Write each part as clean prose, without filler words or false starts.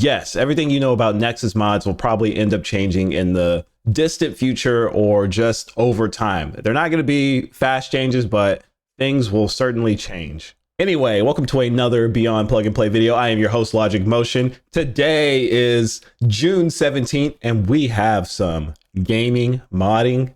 yes, everything you know about Nexus Mods will probably end up changing in the distant future or just over time. They're not going to be fast changes, but things will certainly change. Anyway, welcome to another Beyond Plug and Play video. I am your host, LogicMoTion. Today is June 17th, and we have some gaming, modding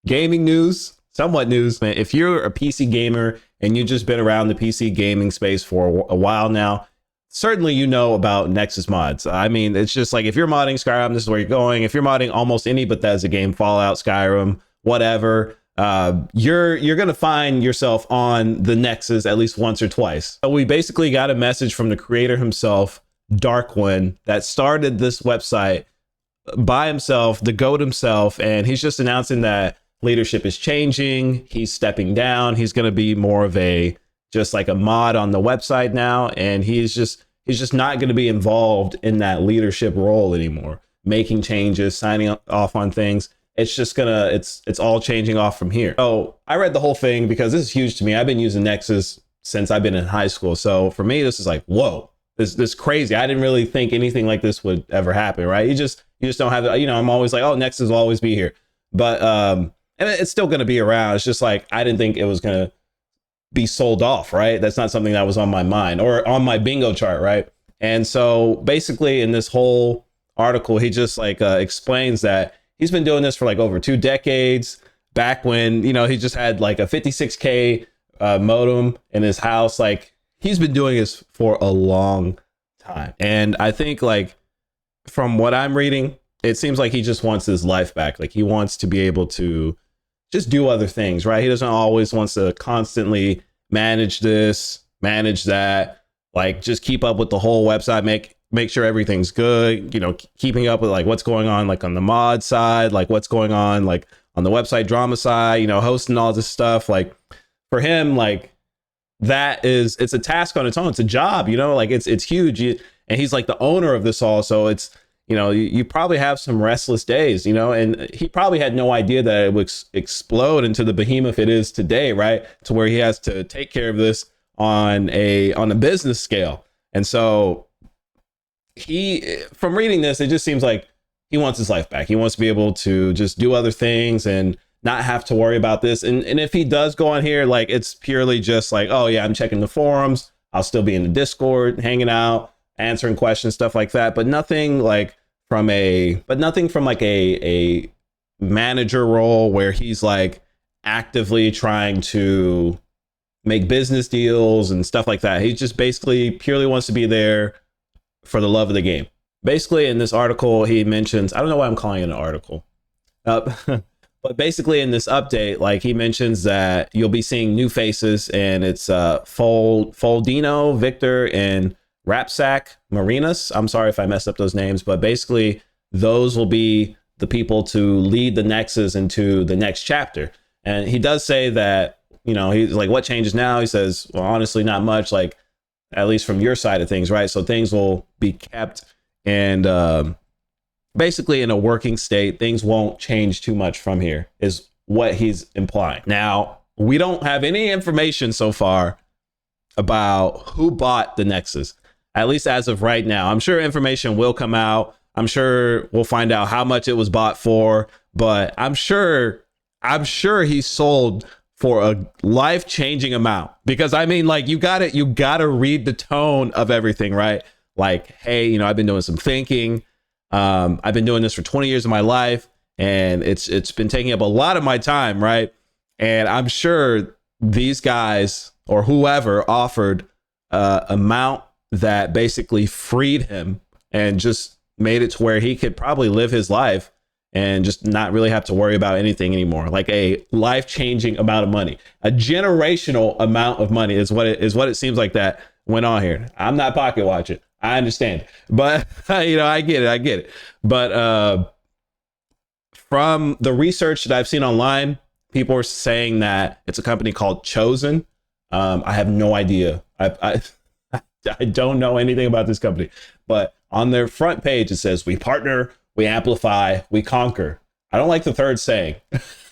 gaming news, somewhat news. If you're a PC gamer and you've just been around the PC gaming space for a while now, certainly you know about Nexus Mods. I mean, it's just like if you're modding Skyrim, this is where you're going. If you're modding almost any Bethesda game, Fallout, Skyrim, whatever, you're gonna find yourself on the Nexus at least once or twice. So we basically got a message from the creator himself, DarkOne, that started this website by himself, the GOAT himself, and he's just announcing that leadership is changing. He's stepping down. He's gonna be more of just like a mod on the website now, and he's just not going to be involved in that leadership role anymore, making changes, signing off on things. It's just it's all changing off from here. So I read the whole thing because this is huge to me. I've been using Nexus since I've been in high school. So for me, this is like, whoa, this crazy. I didn't really think anything like this would ever happen, right? You just don't have, I'm always like, oh, Nexus will always be here. But, and it's still going to be around. It's just like, I didn't think it was going to be sold off, right? That's not something that was on my mind or on my bingo chart, right? And so basically in this whole article, he just like explains that he's been doing this for like over 2 decades, back when, he just had like a 56K modem in his house. Like, he's been doing this for a long time. And I think, like, from what I'm reading, it seems like he just wants his life back. Like, he wants to be able to just do other things, right? He doesn't always wants to constantly manage this, manage that, like just keep up with the whole website, make sure everything's good, keeping up with like what's going on, like on the mod side, like what's going on, like on the website drama side, hosting all this stuff. Like for him, like it's a task on its own. It's a job, like it's huge. And he's like the owner of this all. So it's, you probably have some restless days, and he probably had no idea that it would explode into the behemoth it is today, right? To where he has to take care of this on a business scale. And so from reading this, it just seems like he wants his life back. He wants to be able to just do other things and not have to worry about this. And if he does go on here, like it's purely just like, oh yeah, I'm checking the forums. I'll still be in the Discord, hanging out, answering questions, stuff like that, but nothing from a manager role where he's like actively trying to make business deals and stuff like that. He just basically purely wants to be there for the love of the game. Basically in this article, he mentions, I don't know why I'm calling it an article, but basically in this update, like he mentions that you'll be seeing new faces, and it's Foldino, Victor, and Rapsack Marinas. I'm sorry if I messed up those names, but basically those will be the people to lead the Nexus into the next chapter. And he does say that, he's like, what changes now? He says, well, honestly, not much, like at least from your side of things, right? So things will be kept and basically in a working state. Things won't change too much from here is what he's implying. Now, we don't have any information so far about who bought the Nexus. At least as of right now. I'm sure information will come out. I'm sure we'll find out how much it was bought for, but I'm sure he sold for a life-changing amount, because I mean, like you gotta read the tone of everything, right? Like, hey, I've been doing some thinking. I've been doing this for 20 years of my life, and it's been taking up a lot of my time, right? And I'm sure these guys or whoever offered amount that basically freed him and just made it to where he could probably live his life and just not really have to worry about anything anymore. Like a life-changing amount of money, a generational amount of money is what it seems like that went on here. I'm not pocket watching. I understand, but I get it. But from the research that I've seen online, people are saying that it's a company called Chosen. I have no idea. I don't know anything about this company, but on their front page, it says, we partner, we amplify, we conquer. I don't like the third saying,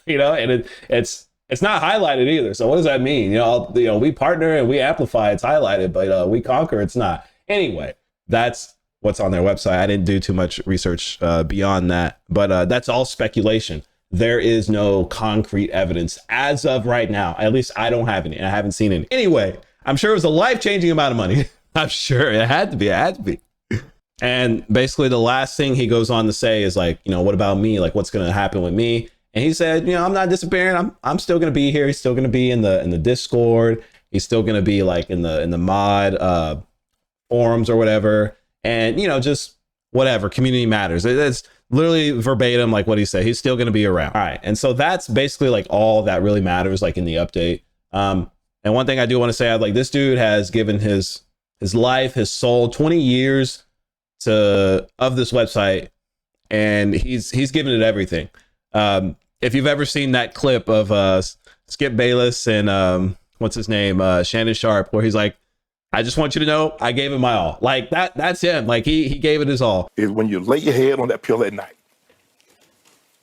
and it's not highlighted either. So what does that mean? We partner and we amplify, it's highlighted, but we conquer, it's not. Anyway, That's what's on their website. I didn't do too much research beyond that, but that's all speculation. There is no concrete evidence as of right now. At least I don't have any. I haven't seen any. Anyway, I'm sure it was a life-changing amount of money. I'm sure it had to be. It had to be. And basically the last thing he goes on to say is like, you know, what about me? Like, what's going to happen with me? And he said, you know, I'm not disappearing. I'm still going to be here. He's still going to be in the Discord. He's still going to be like in the mod forums or whatever. And, you know, just whatever, community matters. It's literally verbatim like what he said. He's still going to be around. All right. And so that's basically like all that really matters, like in the update. And one thing I do want to say, like, this dude has given his life, his soul, 20 years of this website, and he's given it everything. If you've ever seen that clip of Skip Bayless and what's his name, Shannon Sharp, where he's like, I just want you to know I gave it my all. Like that's him. Like he gave it his all. Is when you lay your head on that pillow at night,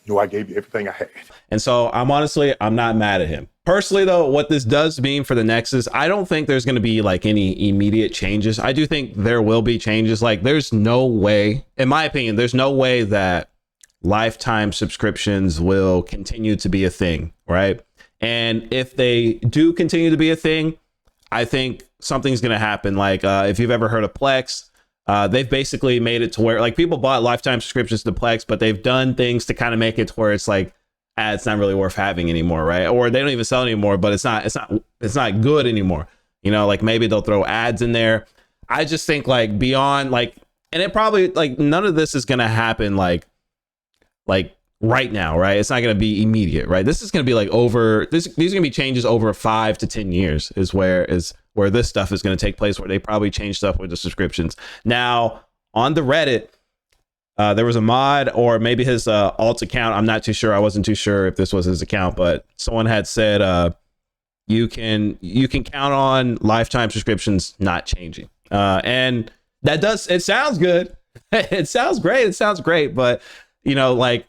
you know, I gave you everything I had. And so I'm not mad at him. Personally, though, what this does mean for the Nexus, I don't think there's going to be like any immediate changes. I do think there will be changes. Like there's no way, in my opinion, there's no way that lifetime subscriptions will continue to be a thing, right? And if they do continue to be a thing, I think something's going to happen. Like if you've ever heard of Plex, they've basically made it to where like people bought lifetime subscriptions to Plex, but they've done things to kind of make it to where it's like, it's not really worth having anymore, right? Or they don't even sell anymore, but it's not good anymore. You know, like maybe they'll throw ads in there. I just think like beyond like, and it probably like none of this is going to happen like right now, right? It's not going to be immediate, right? This is going to be like these are going to be changes over 5 to 10 years is where this stuff is going to take place, where they probably change stuff with the subscriptions. Now on the Reddit, there was a mod, or maybe his alt account. I'm not too sure. I wasn't too sure if this was his account, but someone had said you can count on lifetime subscriptions not changing. And it sounds good. It sounds great. It sounds great, but you know, like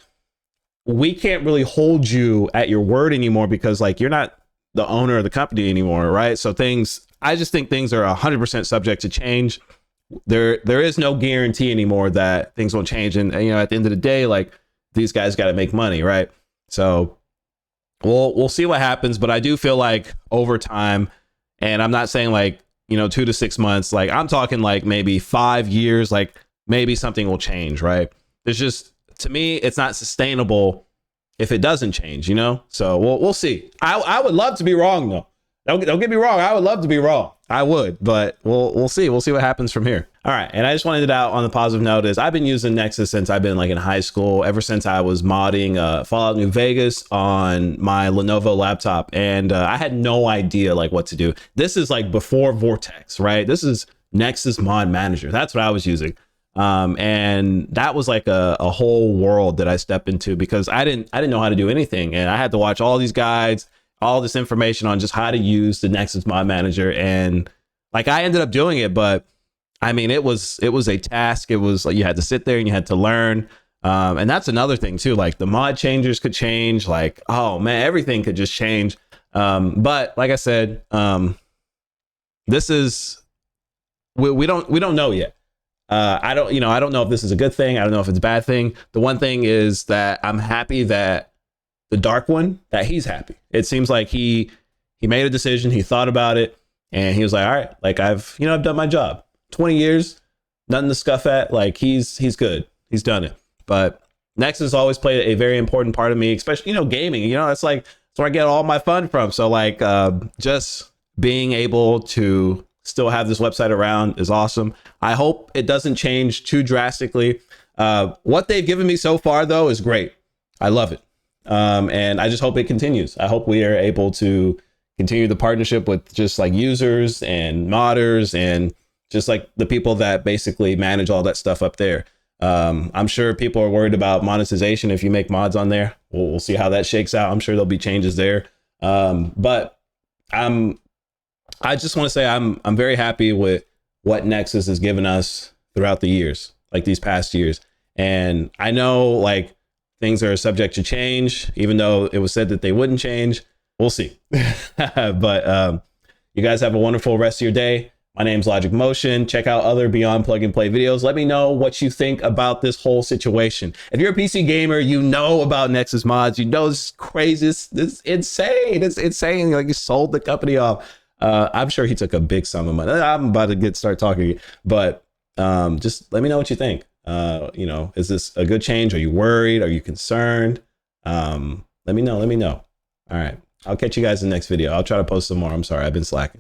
we can't really hold you at your word anymore because like you're not the owner of the company anymore, right? So I just think things are 100% subject to change. There is no guarantee anymore that things won't change. And you know, at the end of the day, like these guys got to make money, right? So we'll see what happens. But I do feel like over time, and I'm not saying like, you know, 2 to 6 months, like I'm talking like maybe 5 years, like maybe something will change, right? There's just, to me, it's not sustainable if it doesn't change, you know? So we'll see. I would love to be wrong though. Don't get me wrong. I would love to be wrong. I would, but we'll see. We'll see what happens from here. All right. And I just wanted it out on the positive note is I've been using Nexus since I've been like in high school, ever since I was modding Fallout New Vegas on my Lenovo laptop. And I had no idea like what to do. This is like before Vortex, right? This is Nexus Mod Manager. That's what I was using. And that was like a whole world that I stepped into because I didn't know how to do anything. And I had to watch all these guides, all this information on just how to use the Nexus Mod Manager. And like, I ended up doing it, but I mean, it was a task. It was like, you had to sit there and you had to learn. And that's another thing too. Like the mod changers could change, like, oh man, everything could just change. But like I said, this is, we don't know yet. I don't know if this is a good thing. I don't know if it's a bad thing. The one thing is that I'm happy that the DarkOne, that he's happy. It seems like he made a decision. He thought about it and he was like, all right, like I've done my job. 20 years, nothing to scuff at. Like he's good. He's done it. But Nexus always played a very important part of me, especially, gaming, it's like, that's where I get all my fun from. So like, just being able to still have this website around is awesome. I hope it doesn't change too drastically. What they've given me so far though is great. I love it. And I just hope it continues. I hope we are able to continue the partnership with just like users and modders and just like the people that basically manage all that stuff up there. I'm sure people are worried about monetization if you make mods on there. We'll see how that shakes out. I'm sure there'll be changes there. But I just want to say I'm very happy with what Nexus has given us throughout the years, like these past years. And I know like things are subject to change, even though it was said that they wouldn't change. We'll see. But you guys have a wonderful rest of your day. My name's LogicMoTion. Check out other Beyond Plug and Play videos. Let me know what you think about this whole situation. If you're a PC gamer, you know about Nexus Mods. You know this is crazy. This is insane. It's insane. Like, he sold the company off. I'm sure he took a big sum of money. I'm about to start talking, but just let me know what you think. You know, is this a good change? Are you worried? Are you concerned? Let me know. Let me know. All right. I'll catch you guys in the next video. I'll try to post some more. I'm sorry, I've been slacking.